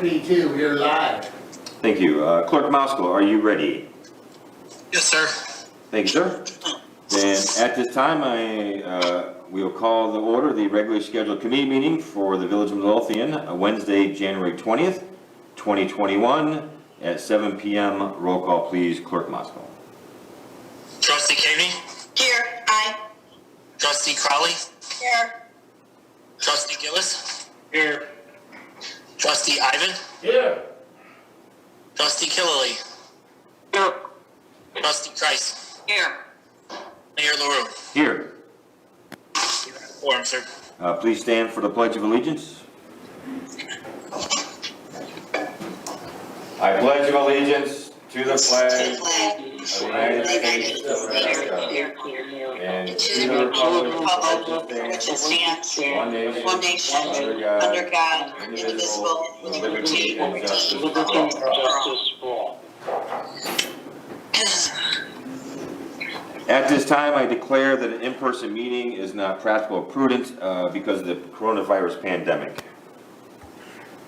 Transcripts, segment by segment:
P2, you're live. Thank you. Clerk Moskal, are you ready? Yes, sir. Thank you, sir. Then at this time, we will call the order the regularly scheduled committee meeting for the Village of Midlothian, Wednesday, January 20th, 2021 at 7 p.m. Roll call, please. Clerk Moskal. Trustee Cavey? Here. Aye. Trustee Crowley? Here. Trustee Gillis? Here. Trustee Ivan? Here. Trustee Killily? Here. Trustee Kreis? Here. Mayor LaRue? Here. You have a quorum, sir. Please stand for the Pledge of Allegiance. I pledge allegiance to the flag of the United States of America and to the republic which stands one nation under God, indivisible, with liberty and justice for all. At this time, I declare that an in-person meeting is not practical or prudent because of the coronavirus pandemic.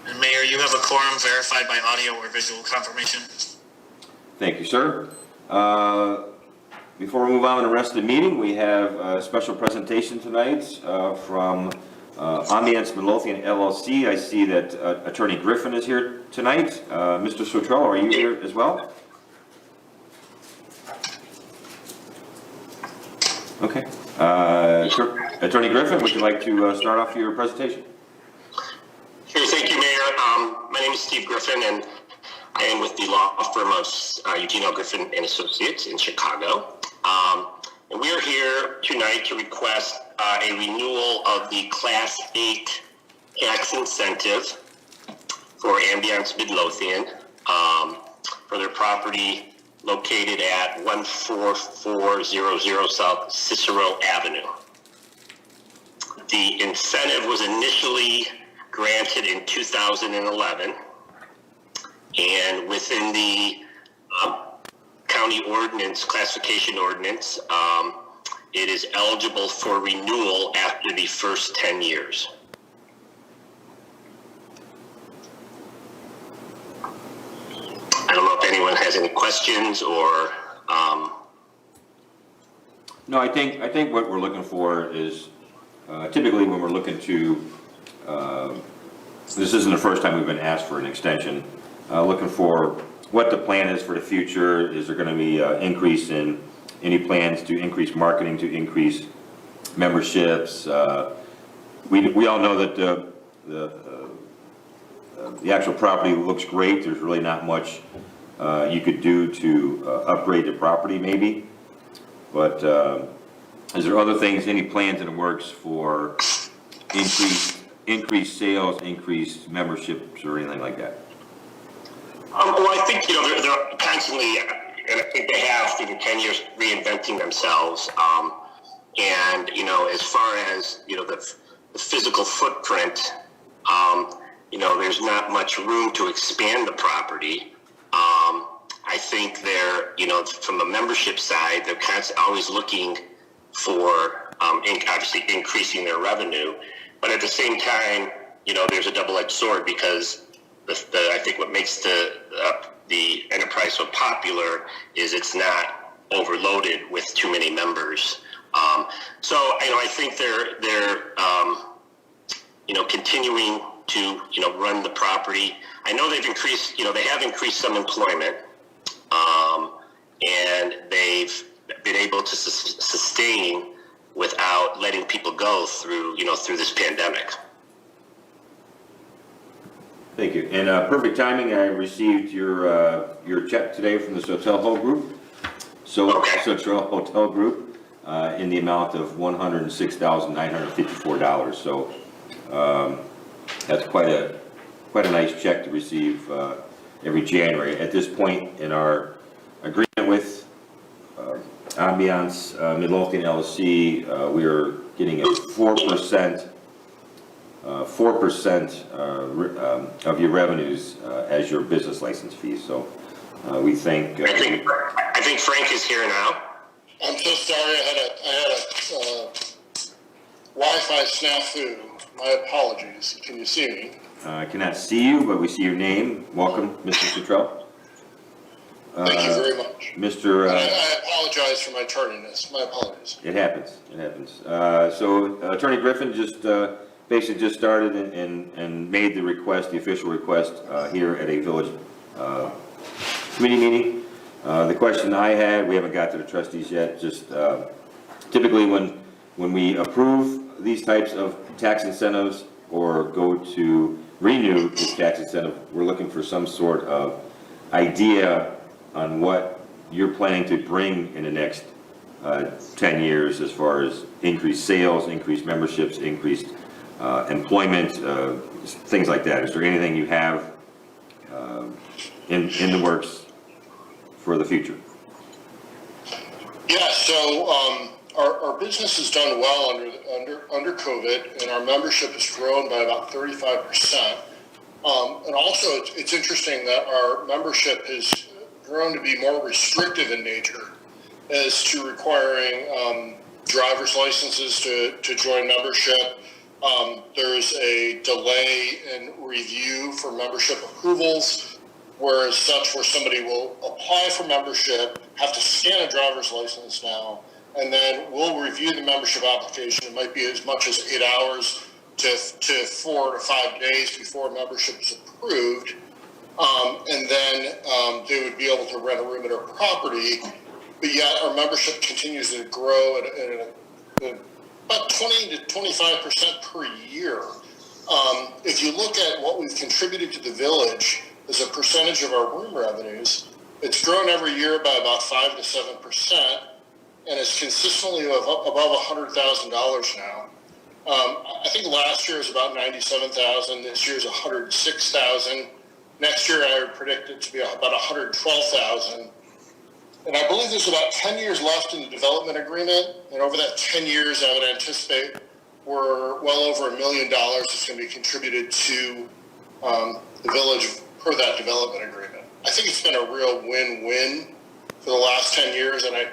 And Mayor, you have a quorum verified by audio or visual confirmation. Thank you, sir. Before we move on to the rest of the meeting, we have a special presentation tonight from Ambiance Midlothian LLC. I see that Attorney Griffin is here tonight. Mr. Sotrell, are you here as well? Okay. Attorney Griffin, would you like to start off your presentation? Sure, thank you, Mayor. My name is Steve Griffin, and I am with the law firm of Eugene L. Griffin and Associates in Chicago. And we are here tonight to request a renewal of the Class 8 tax incentive for Ambiance Midlothian for their property located at 14400 South Cicero Avenue. The incentive was initially granted in 2011, and within the county ordinance, classification ordinance, it is eligible for renewal after the first 10 years. I don't know if anyone has any questions or. No, I think what we're looking for is typically when we're looking to. This isn't the first time we've been asked for an extension. Looking for what the plan is for the future. Is there going to be an increase in any plans to increase marketing, to increase memberships? We all know that the actual property looks great. There's really not much you could do to upgrade the property maybe. But is there other things, any plans in the works for increased sales, increased memberships, or anything like that? Well, I think, they're constantly, and I think they have through the 10 years reinventing themselves. And, as far as, the physical footprint, there's not much room to expand the property. I think they're, from a membership side, they're always looking for, obviously increasing their revenue. But at the same time, there's a double-edged sword because I think what makes the enterprise so popular is it's not overloaded with too many members. So I think they're continuing to run the property. I know they've increased they have increased some employment, and they've been able to sustain without letting people go through this pandemic. Thank you. And perfect timing. I received your check today from the Sotrell Hotel Group in the amount of $106,954. So that's quite a nice check to receive every January. At this point in our agreement with Ambiance Midlothian LLC, we are getting a 4% of your revenues as your business license fees. So we think. I think Frank is here now. I'm so sorry. I had a Wi-Fi snafu. My apologies. Can you see me? I cannot see you, but we see your name. Welcome, Mr. Cottrell. Thank you very much. Mr. And I apologize for my tardiness. My apologies. It happens. It happens. So Attorney Griffin just basically just started and made the request, the official request here at a village committee meeting. The question I had, we haven't got to the trustees yet. Just typically when we approve these types of tax incentives or go to renew this tax incentive, we're looking for some sort of idea on what you're planning to bring in the next 10 years as far as increased sales, increased memberships, increased employment, things like that. Is there anything you have in the works for the future? Yeah, so our business has done well under COVID, and our membership has grown by about 35%. And also, it's interesting that our membership has grown to be more restrictive in nature as to requiring driver's licenses to join membership. There's a delay in review for membership approvals, whereas such where somebody will apply for membership, have to scan a driver's license now, and then we'll review the membership application. It might be as much as 8 hours to 4 to 5 days before membership is approved. And then they would be able to rent a room at our property, but yet our membership continues to grow at about 20 to 25% per year. If you look at what we've contributed to the village as a percentage of our room revenues, it's grown every year by about 5 to 7%, and it's consistently above $100,000 now. I think last year was about $97,000. This year's $106,000. Next year, I would predict it to be about $112,000. And I believe there's about 10 years left in the development agreement. And over that 10 years, I would anticipate we're well over $1 million that's going to be contributed to the village per that development agreement. I think it's been a real win-win for the last 10 years, and I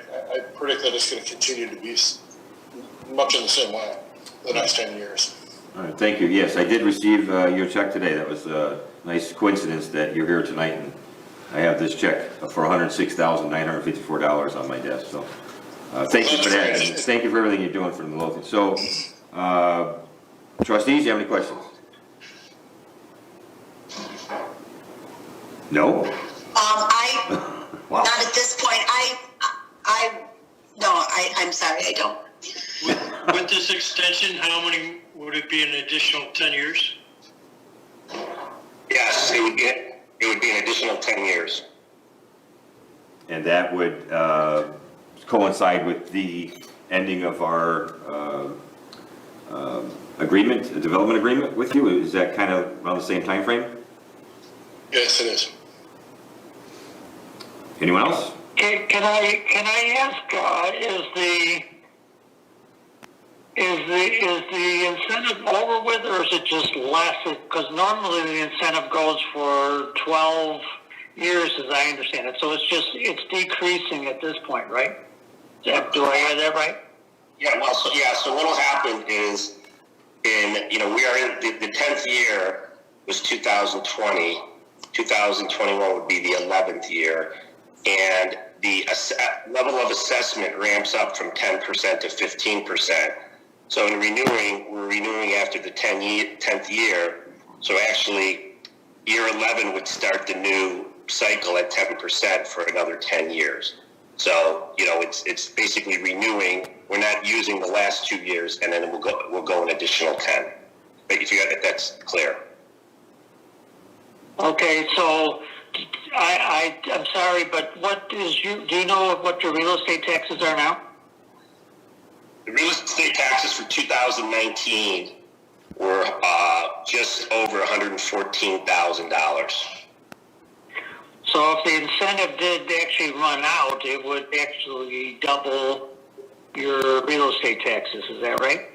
predict that it's going to continue to be much in the same way the next 10 years. All right, thank you. Yes, I did receive your check today. That was a nice coincidence that you're here tonight, and I have this check for $106,954 on my desk. So thank you for that. And thank you for everything you're doing for the Midlothian. So trustees, do you have any questions? No? Wow. Not at this point. I'm sorry, I don't. With this extension, how many would it be an additional 10 years? Yes, it would be an additional 10 years. And that would coincide with the ending of our agreement, a development agreement with you? Is that kind of around the same time frame? Yes, it is. Anyone else? Can I ask, is the incentive over with, or is it just less? Because normally the incentive goes for 12 years, as I understand it. So it's decreasing at this point, right? Do I hear that right? Yeah, well, so what will happen is we are in the 10th year was 2020. 2021 would be the 11th year. And the level of assessment ramps up from 10% to 15%. So in we're renewing after the 10th year. So actually, year 11 would start the new cycle at 10% for another 10 years. So, it's basically renewing. We're not using the last 2 years, and then we'll go an additional 10. But if that's clear. Okay, so I'm sorry, but do you know what your real estate taxes are now? The real estate taxes for 2019 were just over $114,000. So if the incentive did actually run out, it would actually double your real estate taxes. Is that right?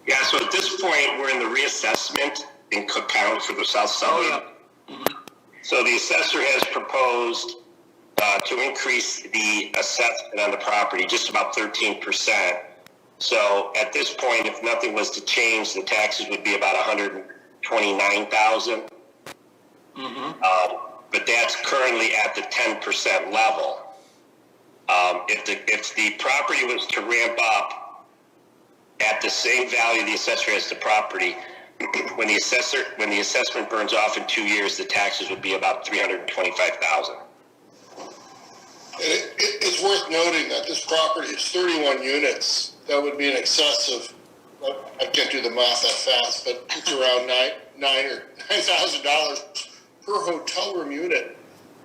Yeah, so at this point, we're in the reassessment in Cook County for the South Suburb. Oh, yeah. Mm-hmm. So the assessor has proposed to increase the assessment on the property just about 13%. So at this point, if nothing was to change, the taxes would be about $108,000 $29,000. But that's currently at the 10% level. If the property was to ramp up at the same value the assessor has the property, when the assessment burns off in 2 years, the taxes would be about $325,000. It's worth noting that this property is 31 units. That would be in excess of, I can't do the math that fast, but it's around $9,000 per hotel room unit.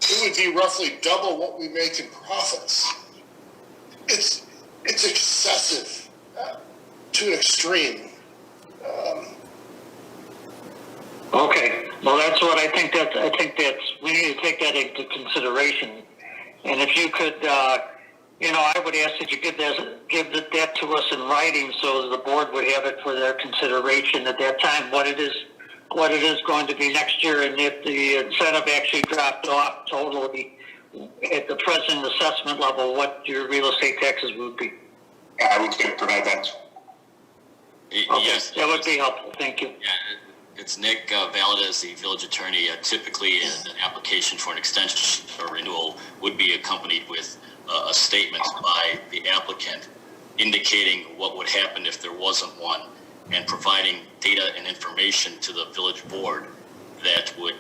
It would be roughly double what we make in profits. It's excessive to an extreme. Okay, well, that's what I think we need to take that into consideration. And if you could, I would ask that you give that to us in writing so the board would have it for their consideration at that time, what it is going to be next year, and if the incentive actually dropped off totally at the present assessment level, what your real estate taxes would be. Yeah, I would provide that. Okay, Yes. that would be helpful. Thank you. Yeah, it's Nick Valadez, the village attorney. Typically, an application for an extension or renewal would be accompanied with a statement by the applicant indicating what would happen if there wasn't one, and providing data and information to the village board that would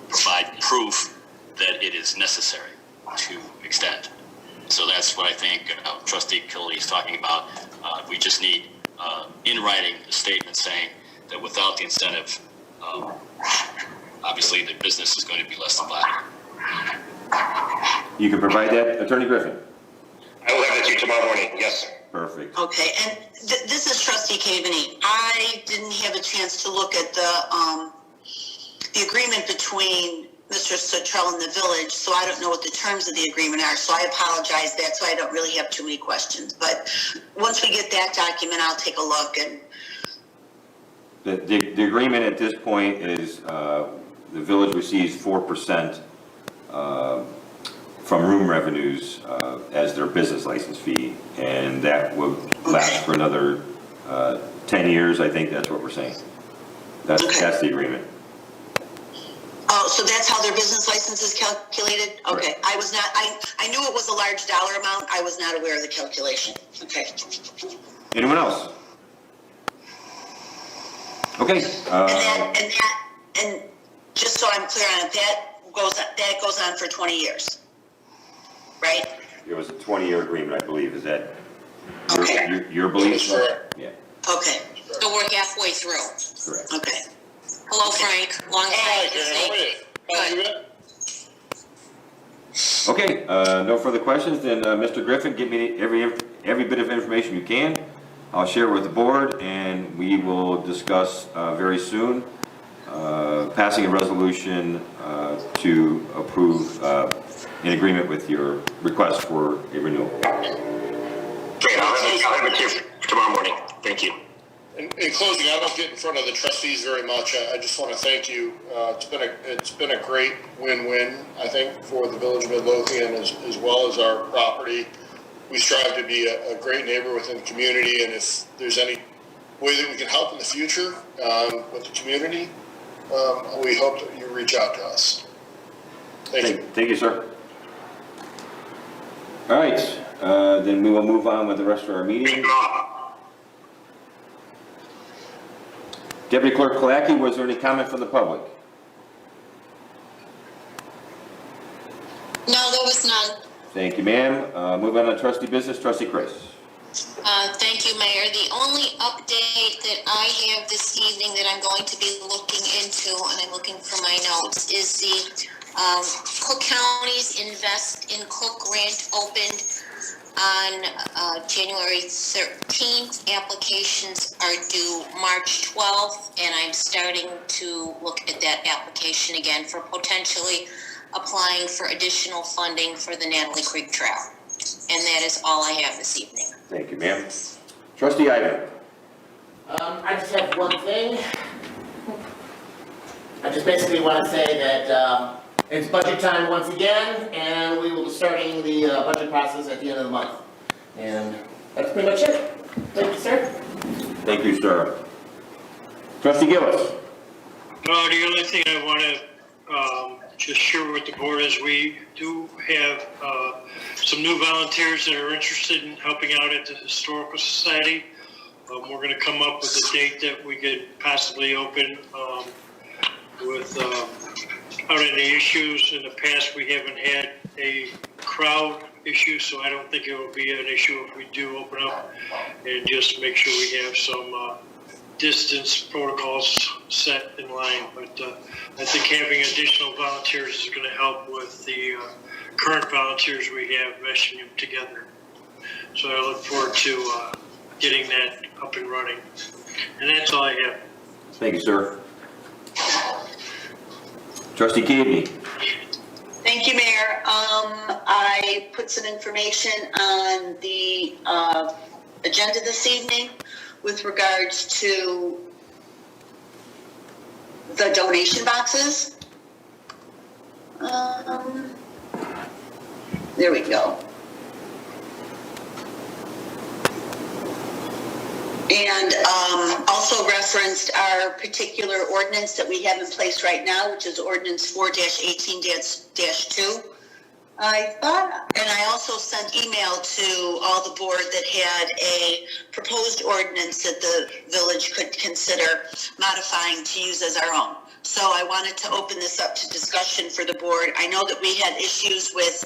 provide proof that it is necessary to extend. So that's what I think Trustee Killey is talking about. We just need in writing a statement saying that without the incentive, obviously the business is going to be less than black. You can provide that, Attorney Griffin? I will have that to you tomorrow morning, yes. Perfect. Okay, and this is Trustee Cavaney. I didn't have a chance to look at the agreement between Mr. Sottrell and the village, so I don't know what the terms of the agreement are, so I apologize that, so I don't really have too many questions. But once we get that document, I'll take a look. And The agreement at this point is the village receives 4% from room revenues as their business license fee, and that will last for another 10 years. I think that's what we're saying. That's the agreement. oh, so that's how their business license is calculated? Okay, Right. I was not, I knew it was a large dollar amount. I was not aware of the calculation. Okay. Anyone else? Okay. And just so I'm clear on it, that goes on for 20 years, right? It was a 20-year agreement, I believe. Is that Okay. your belief? That is correct. Yeah, Okay, So we're halfway through. correct. okay. Hello, Frank. Long Hi, time no Karen, how are see. you? How are you? Okay, no further questions, then Mr. Griffin, give me every bit of information you can. I'll share it with the board, and we will discuss very soon passing a resolution to approve in agreement with your request for a renewal. Great, I'll have it to you tomorrow morning. Thank you. In closing, I don't get in front of the trustees very much. I just want to thank you. It's been a great win-win, I think, for the Village of Midlothian as well as our property. We strive to be a great neighbor within the community, and if there's any way that we can help in the future with the community, we hope that you reach out to us. Thank you. Thank you, sir. All right, then we will move on with the rest of our meeting. Deputy Clerk Kulaki, was there any comment from the public? No, there was none. Thank you, ma'am. Move on to trustee business, Trustee Chris. Thank you, Mayor. The only update that I have this evening that I'm going to be looking into, and I'm looking for my notes, is the Cook County's Invest in Cook grant opened on January 13th. Applications are due March 12th, and I'm starting to look at that application again for potentially applying for additional funding for the Natalie Creek Trail. And that is all I have this evening. Thank you, ma'am. Trustee Ivan. I just have one thing. I just basically want to say that it's budget time once again, and we will be starting the budget process at the end of the month. And that's pretty much it. Thank you, sir. Thank you, sir. Trustee Gillis. The only thing I want to just share with the board is we do have some new volunteers that are interested in helping out at the Historical Society. We're going to come up with a date that we could possibly open without any issues. In the past, we haven't had a crowd issue, so I don't think it will be an issue if we do open up, and just make sure we have some distance protocols set in line. But I think having additional volunteers is going to help with the current volunteers we have, meshing them together. So I look forward to getting that up and running. And that's all I have. Thank you, sir. Trustee Keaveney. Thank you, Mayor. I put some information on the agenda this evening with regards to the donation boxes. There we go. And also referenced our particular ordinance that we have in place right now, which is ordinance 4-18-2. I thought, and I also sent email to all the board that had a proposed ordinance that the village could consider modifying to use as our own. So I wanted to open this up to discussion for the board. I know that we had issues with,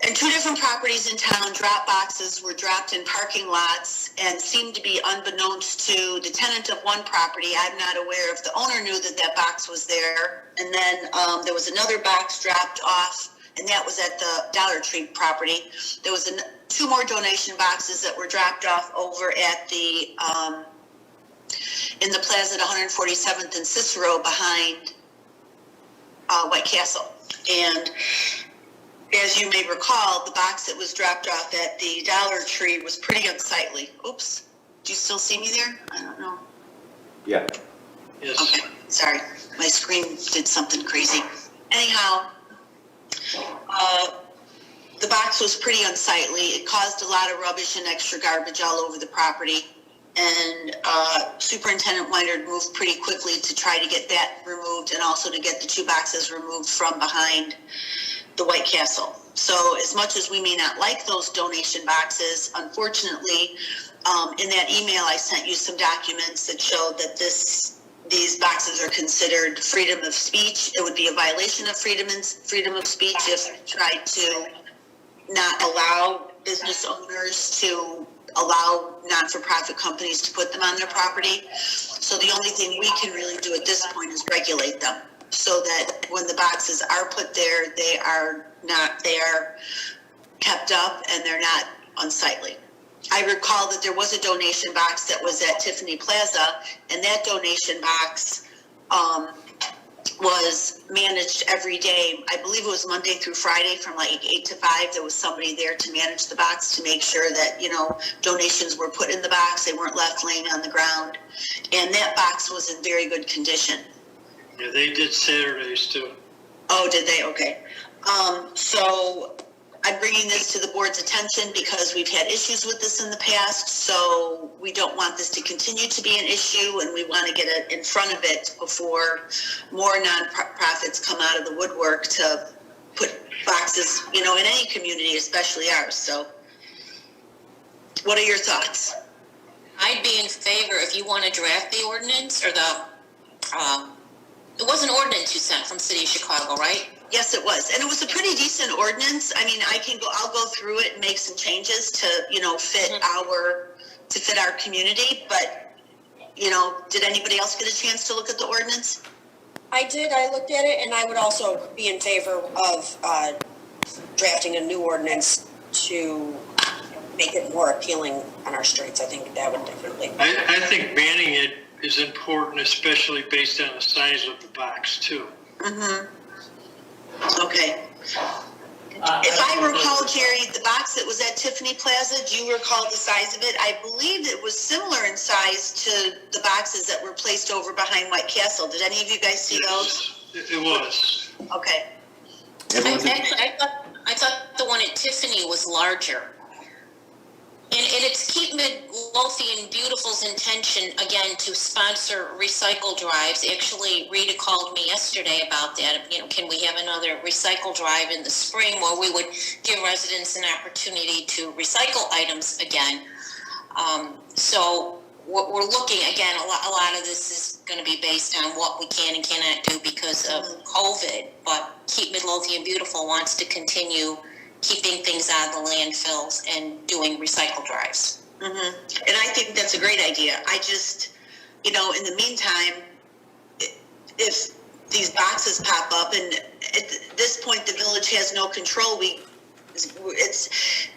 in 2 different properties in town, drop boxes were dropped in parking lots and seemed to be unbeknownst to the tenant of one property. I'm not aware if the owner knew that that box was there. And then there was another box dropped off, and that was at the Dollar Tree property. There was 2 more donation boxes that were dropped off over at the in the plaza at 147th and Cicero behind White Castle. And as you may recall, the box that was dropped off at the Dollar Tree was pretty unsightly. Oops, do you still see me there? I don't know. Yeah. Yes. Okay, sorry, my screen did something crazy. Anyhow, the box was pretty unsightly. It caused a lot of rubbish and extra garbage all over the property. And Superintendent Weinert moved pretty quickly to try to get that removed and also to get the 2 boxes removed from behind the White Castle. So as much as we may not like those donation boxes, unfortunately, in that email I sent you some documents that showed that these boxes are considered freedom of speech. It would be a violation of freedom of speech if we tried to not allow business owners to allow non-for-profit companies to put them on their property. So the only thing we can really do at this point is regulate them so that when the boxes are put there, they are kept up and they're not unsightly. I recall that there was a donation box that was at Tiffany Plaza, and that donation box was managed every day. I believe it was Monday through Friday from like 8 to 5. There was somebody there to manage the box to make sure that, donations were put in the box. They weren't left laying on the ground. And that box was in very good condition. Yeah, they did Saturdays too. Oh, did they? Okay. So I'm bringing this to the board's attention because we've had issues with this in the past, so we don't want this to continue to be an issue, and we want to get it in front of it before more nonprofits come out of the woodwork to put boxes, in any community, especially ours. So what are your thoughts? I'd be in favor if you want to draft the ordinance or it was an ordinance you sent from City of Chicago, right? Yes, it was. And it was a pretty decent ordinance. I mean, I'll go through it and make some changes to, fit our community. But, did anybody else get a chance to look at the ordinance? I did. I looked at it, and I would also be in favor of drafting a new ordinance to make it more appealing on our streets. I think that would definitely. I think banning it is important, especially based on the size of the box too. Mm-hmm. Okay. If I recall, Jerry, the box that was at Tiffany Plaza, do you recall the size of it? I believe it was similar in size to the boxes that were placed over behind White Castle. Did any of you guys see those? It was. Okay. I thought the one at Tiffany was larger. And it's Keep Midlothian Beautiful's intention, again, to sponsor recycle drives. Actually, Rita called me yesterday about that. You know, can we have another recycle drive in the spring where we would give residents an opportunity to recycle items again? So we're looking, again, a lot of this is going to be based on what we can and cannot do because of COVID. But Keep Midlothian Beautiful wants to continue keeping things out of the landfills and doing recycle drives. Mm-hmm. And I think that's a great idea. I just, in the meantime, if these boxes pop up, and at this point the village has no control,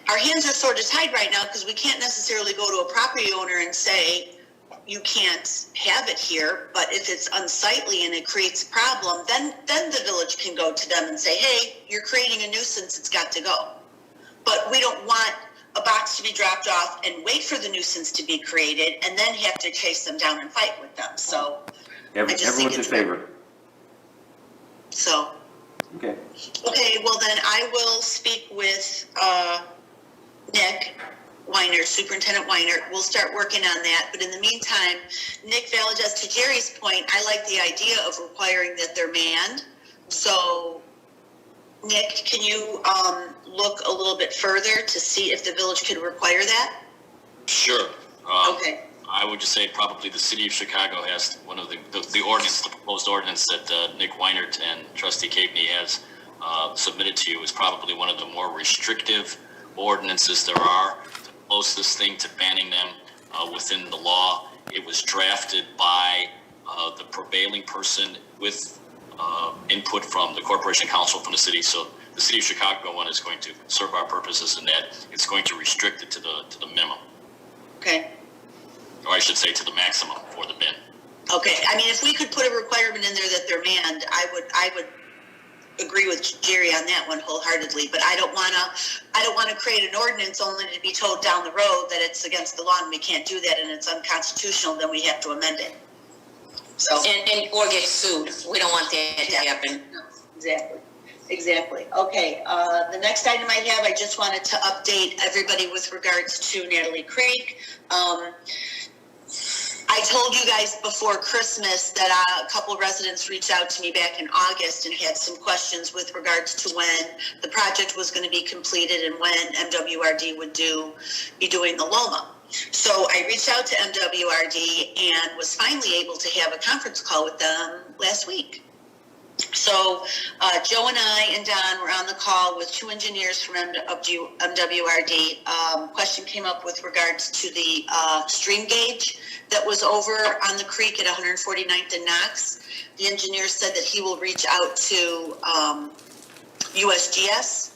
our hands are sort of tied right now because we can't necessarily go to a property owner and say, you can't have it here, but if it's unsightly and it creates a problem, then the village can go to them and say, hey, you're creating a nuisance, it's got to go. But we don't want a box to be dropped off and wait for the nuisance to be created and then have to chase them down and fight with them. So Everyone's in favor. So. Okay. Okay, well then I will speak with Nick Weiner, Superintendent Weiner. We'll start working on that. But in the meantime, Nick Valadez, to Jerry's point, I like the idea of requiring that they're manned. So, Nick, can you look a little bit further to see if the village could require that? Sure. Okay. I would just say probably the city of Chicago has one of the ordinance, the proposed ordinance that Nick Weinert and Trustee Caveney has submitted to you is probably one of the more restrictive ordinances there are. The closest thing to banning them within the law. It was drafted by the prevailing person with input from the Corporation Council from the city. So the city of Chicago one is going to serve our purposes in that it's going to restrict it to the minimum. Okay. Or I should say to the maximum for the bin. Okay, I mean, if we could put a requirement in there that they're manned, I would agree with Jerry on that one wholeheartedly. But I don't want to create an ordinance only to be told down the road that it's against the law and we can't do that and it's unconstitutional. Then we have to amend it. So and or get sued. We don't want that to happen. Exactly. Okay. The next item I have, I just wanted to update everybody with regards to Natalie Creek. I told you guys before Christmas that a couple residents reached out to me back in August and had some questions with regards to when the project was going to be completed and when MWRD would be doing the LOMA. So I reached out to MWRD and was finally able to have a conference call with them last week. So Joe and I and Don were on the call with two engineers from MWRD. Question came up with regards to the stream gauge that was over on the creek at 149th and Knox. The engineer said that he will reach out to USGS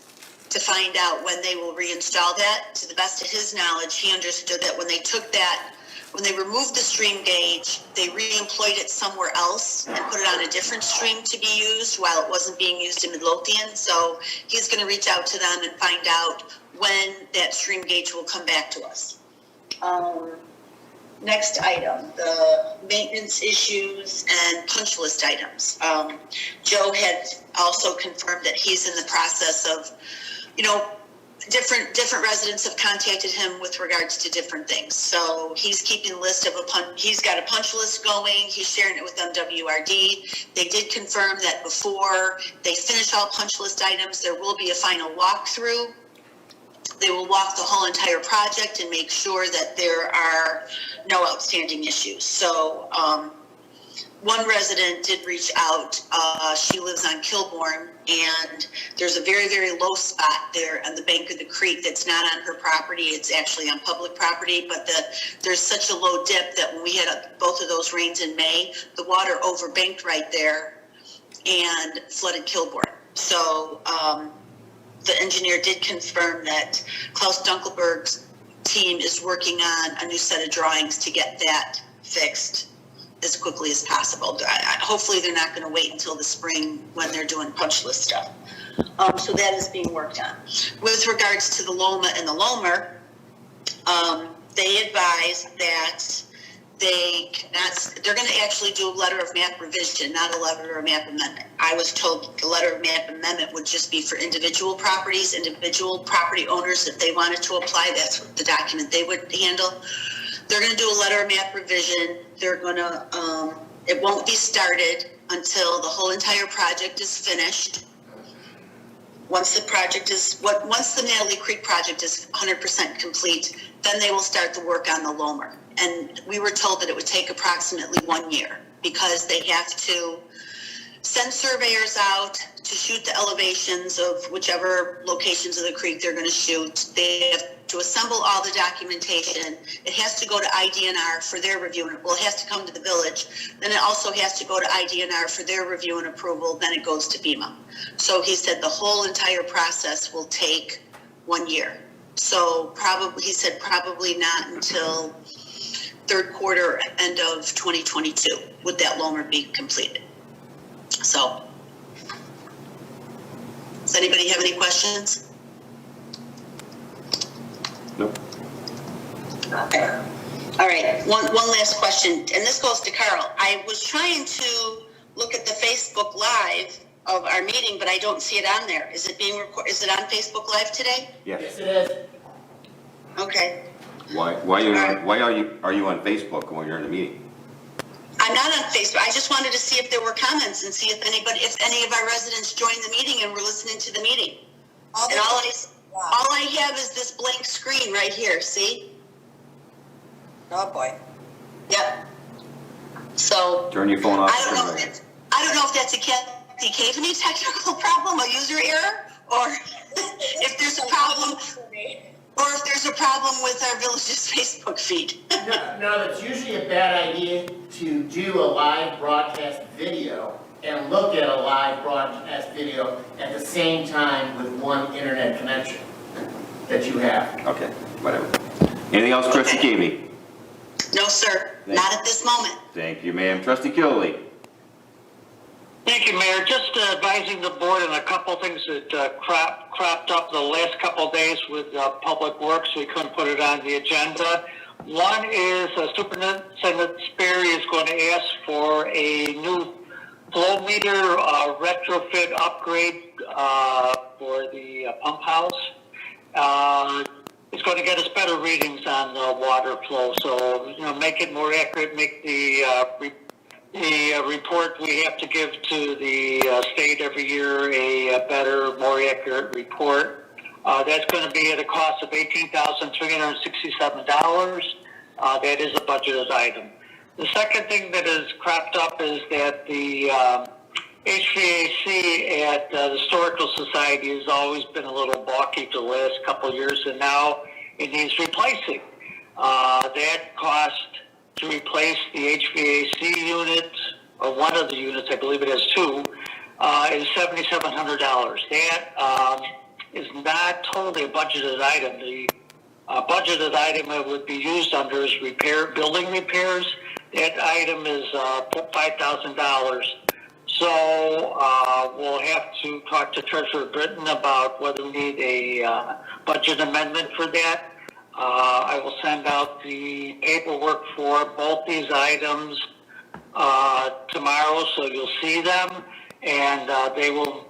to find out when they will reinstall that. To the best of his knowledge, he understood that when they removed the stream gauge, they re-employed it somewhere else and put it on a different stream to be used while it wasn't being used in Midlothian. So he's going to reach out to them and find out when that stream gauge will come back to us. Next item, the maintenance issues and punch list items. Joe had also confirmed that he's in the process of, different residents have contacted him with regards to different things. So he's keeping a list of he's got a punch list going. He's sharing it with MWRD. They did confirm that before they finish all punch list items, there will be a final walkthrough. They will walk the whole entire project and make sure that there are no outstanding issues. So one resident did reach out. She lives on Kilbourne, and there's a very, very low spot there on the bank of the creek that's not on her property. It's actually on public property, but there's such a low dip that when we had both of those rains in May, the water overbanked right there and flooded Kilbourne. So the engineer did confirm that Klaus Dunkelberg's team is working on a new set of drawings to get that fixed as quickly as possible. Hopefully they're not going to wait until the spring when they're doing punch list stuff. So that is being worked on. With regards to the LOMA and the LOMER, they advise that they're going to actually do a letter of map revision, not a letter of map amendment. I was told the letter of map amendment would just be for individual properties, individual property owners. If they wanted to apply, that's what the document they would handle. They're going to do a letter of map revision. They're going to, it won't be started until the whole entire project is finished. Once the Natalie Creek project is 100% complete, then they will start the work on the Lomer. And we were told that it would take approximately 1 year because they have to send surveyors out to shoot the elevations of whichever locations of the creek they're going to shoot. They have to assemble all the documentation. It has to go to IDNR for their review. Well, it has to come to the village. Then it also has to go to IDNR for their review and approval. Then it goes to BEMA. So he said the whole entire process will take 1 year. So he said probably not until third quarter, end of 2022, would that Lomer be completed. So, does anybody have any questions? Nope. Okay. All right, one last question, and this goes to Carl. I was trying to look at the Facebook Live of our meeting, but I don't see it on there. Is it being recorded? Is it on Facebook Live today? Yes. Yes, it is. Okay. Why are you on Facebook when you're in a meeting? I'm not on Facebook. I just wanted to see if there were comments and see if any of our residents joined the meeting and were listening to the meeting. And all I have is this blank screen right here. See? Oh boy. Yep. So Turn your phone off. I don't know if that's a Kathy Caveney technical problem, a user error, or if there's a problem. Or if there's a problem with our village's Facebook feed. No, it's usually a bad idea to do a live broadcast video and look at a live broadcast video at the same time with one internet connection that you have. Okay, whatever. Anything else, Trustee Cavey? No, sir. Not at this moment. Thank you, ma'am. Trustee Killelea? Thank you, Mayor. Just advising the board on a couple things that cropped up the last couple of days with Public Works. We couldn't put it on the agenda. One is Superintendent Sperry is going to ask for a new flow meter retrofit upgrade for the pump house. It's going to get us better readings on the water flow. So, make it more accurate, make the report we have to give to the state every year a better, more accurate report. That's going to be at a cost of $18,367. That is a budgeted item. The second thing that has cropped up is that the HVAC at the Historical Society has always been a little balky for the last couple of years, and now it needs replacing. That cost to replace the HVAC unit, or one of the units, I believe it has two, is $7,700. That is not totally a budgeted item. The budgeted item it would be used under is building repairs. That item is $5,000. So we'll have to talk to Treasurer Britton about whether we need a budget amendment for that. I will send out the paperwork for both these items tomorrow, so you'll see them, and they will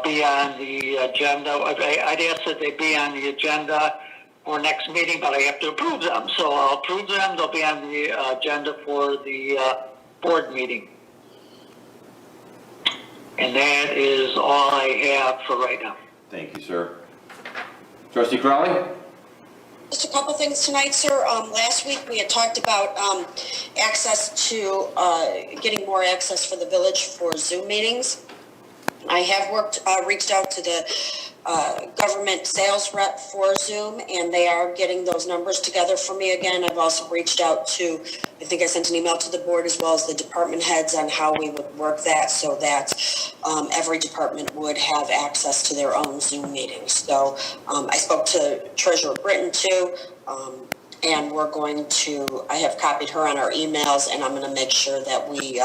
be on the agenda. I'd ask that they be on the agenda for next meeting, but I have to approve them. So I'll approve them. They'll be on the agenda for the board meeting. And that is all I have for right now. Thank you, sir. Trustee Crowley? Just a couple things tonight, sir. Last week we had talked about access to getting more access for the village for Zoom meetings. I have reached out to the government sales rep for Zoom, and they are getting those numbers together for me again. I've also reached out to, I think I sent an email to the board as well as the department heads on how we would work that so that every department would have access to their own Zoom meetings. So I spoke to Treasurer Britton too, and we're going to, I have copied her on our emails, and I'm going to make sure that we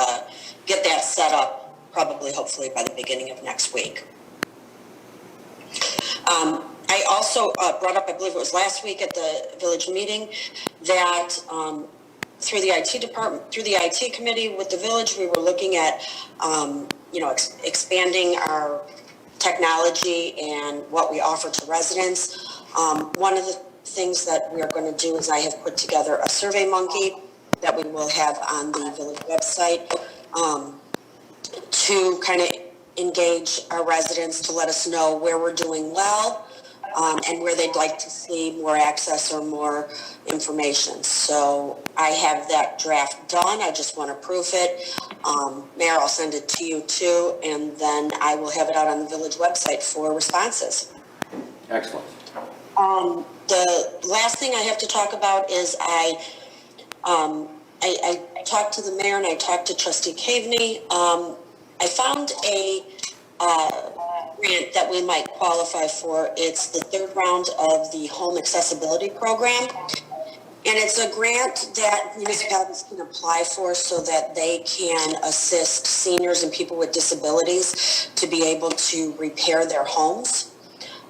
get that set up probably, hopefully by the beginning of next week. I also brought up, I believe it was last week at the village meeting, that through the IT department, through the IT committee with the village, we were looking at, expanding our technology and what we offer to residents. One of the things that we are going to do is I have put together a Survey Monkey that we will have on the village website to kind of engage our residents, to let us know where we're doing well and where they'd like to see more access or more information. So I have that draft done. I just want to proof it. Mayor, I'll send it to you too, and then I will have it out on the village website for responses. Excellent. The last thing I have to talk about is I talked to the mayor and I talked to Trustee Caveney. I found a grant that we might qualify for. It's the third round of the Home Accessibility Program. And it's a grant that municipalities can apply for so that they can assist seniors and people with disabilities to be able to repair their homes.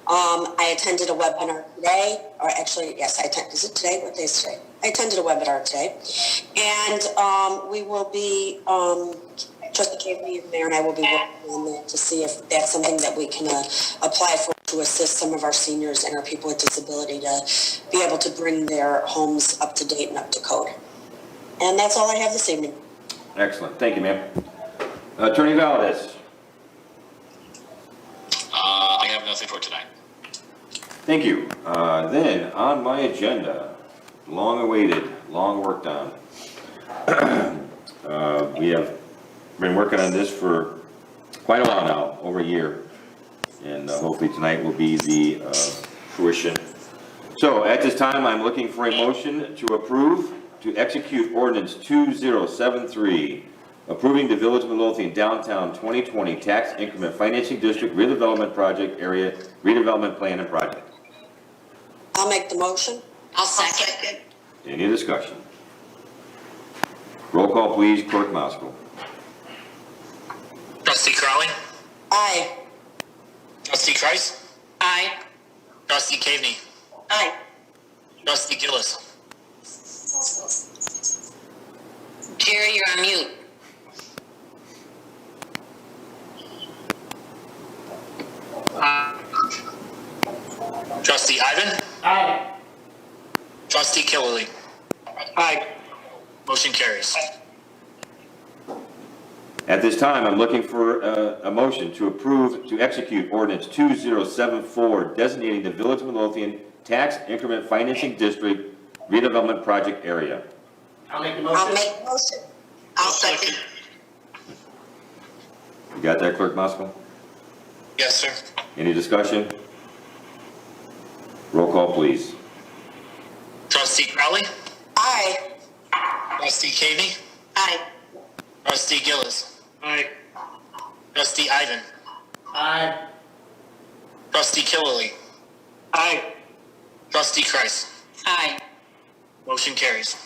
I attended a webinar today, or actually, yes, is it today? What day is today? I attended a webinar today. And we will be, Trustee Caveney, Mayor, and I will be working on that to see if that's something that we can apply for to assist some of our seniors and our people with disability to be able to bring their homes up to date and up to code. And that's all I have this evening. Excellent. Thank you, ma'am. Attorney Valdez. I have nothing for tonight. Thank you. Then on my agenda, long awaited, long worked on. We have been working on this for quite a while now, over a year. And hopefully tonight will be the fruition. So at this time, I'm looking for a motion to approve to execute ordinance 2073, approving the Village of Midlothian Downtown 2020 Tax Increment Financing District Redevelopment Project Area Redevelopment Plan and Project. I'll make the motion. I'll second. Any discussion? Roll call, please. Clerk Moskowitz. Trustee Crowley? Aye. Trustee Kreis? Aye. Trustee Caveney? Aye. Trustee Gillis? Jerry, you're on mute. Trustee Ivan? Aye. Trustee Killerly? Aye. Motion carries. At this time, I'm looking for a motion to approve to execute ordinance 2074, designating the Village of Midlothian Tax Increment Financing District Redevelopment Project Area. I'll make the motion. I'll make the motion. I'll second. You got that, Clerk Moskowitz? Yes, sir. Any discussion? Roll call, please. Trustee Crowley? Aye. Trustee Caveney? Aye. Trustee Gillis? Aye. Trustee Ivan? Aye. Trustee Killerly? Aye. Trustee Kreis? Aye. Motion carries.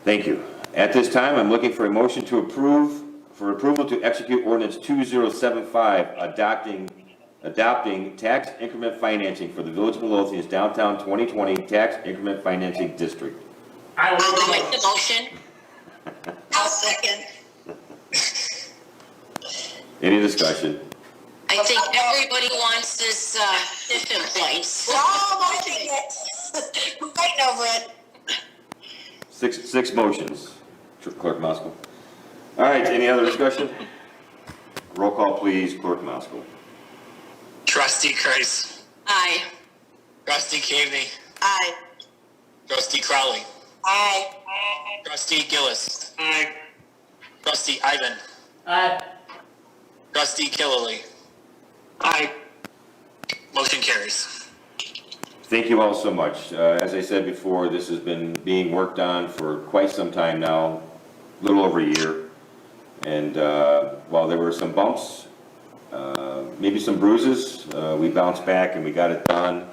Thank you. At this time, I'm looking for a motion to approval to execute ordinance 2075, adopting tax increment financing for the Village of Midlothian's Downtown 2020 Tax Increment Financing District. I will I'll make make the the motion. I'll second. Any discussion? I think everybody wants this, TIF in place. We're all watching it. We're fighting over it. Six motions, Clerk Moskowitz. All right, any other discussion? Roll call, please, Clerk Moskowitz. Trustee Kreis? Aye. Trustee Caveney? Aye. Trustee Crowley? Aye. Trustee Gillis? Aye. Trustee Ivan? Aye. Trustee Killerly? Aye. Motion carries. Thank you all so much. As I said before, this has been being worked on for quite some time now, a little over a year. And while there were some bumps, maybe some bruises, we bounced back and we got it done.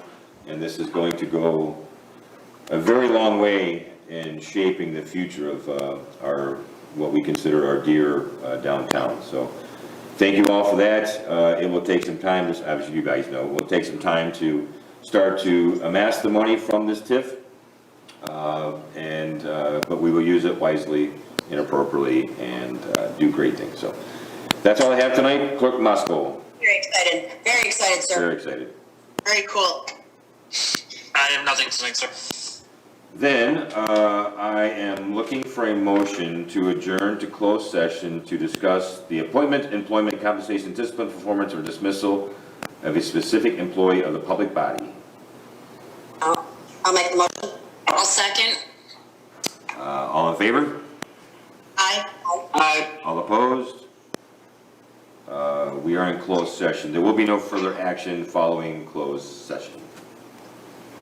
And this is going to go a very long way in shaping the future of what we consider our dear downtown. So thank you all for that. It will take some time, as obviously you guys know, it will take some time to start to amass the money from this TIF. But we will use it wisely and appropriately and do great things. So that's all I have tonight. Clerk Moscow. Very excited, sir. Very excited. Very cool. I have nothing tonight, sir. Then I am looking for a motion to adjourn to closed session to discuss the appointment, employment, compensation, discipline, performance, or dismissal of a specific employee of the public body. I'll make the motion. I'll second. All in favor? Aye. All opposed? We are in closed session. There will be no further action following closed session.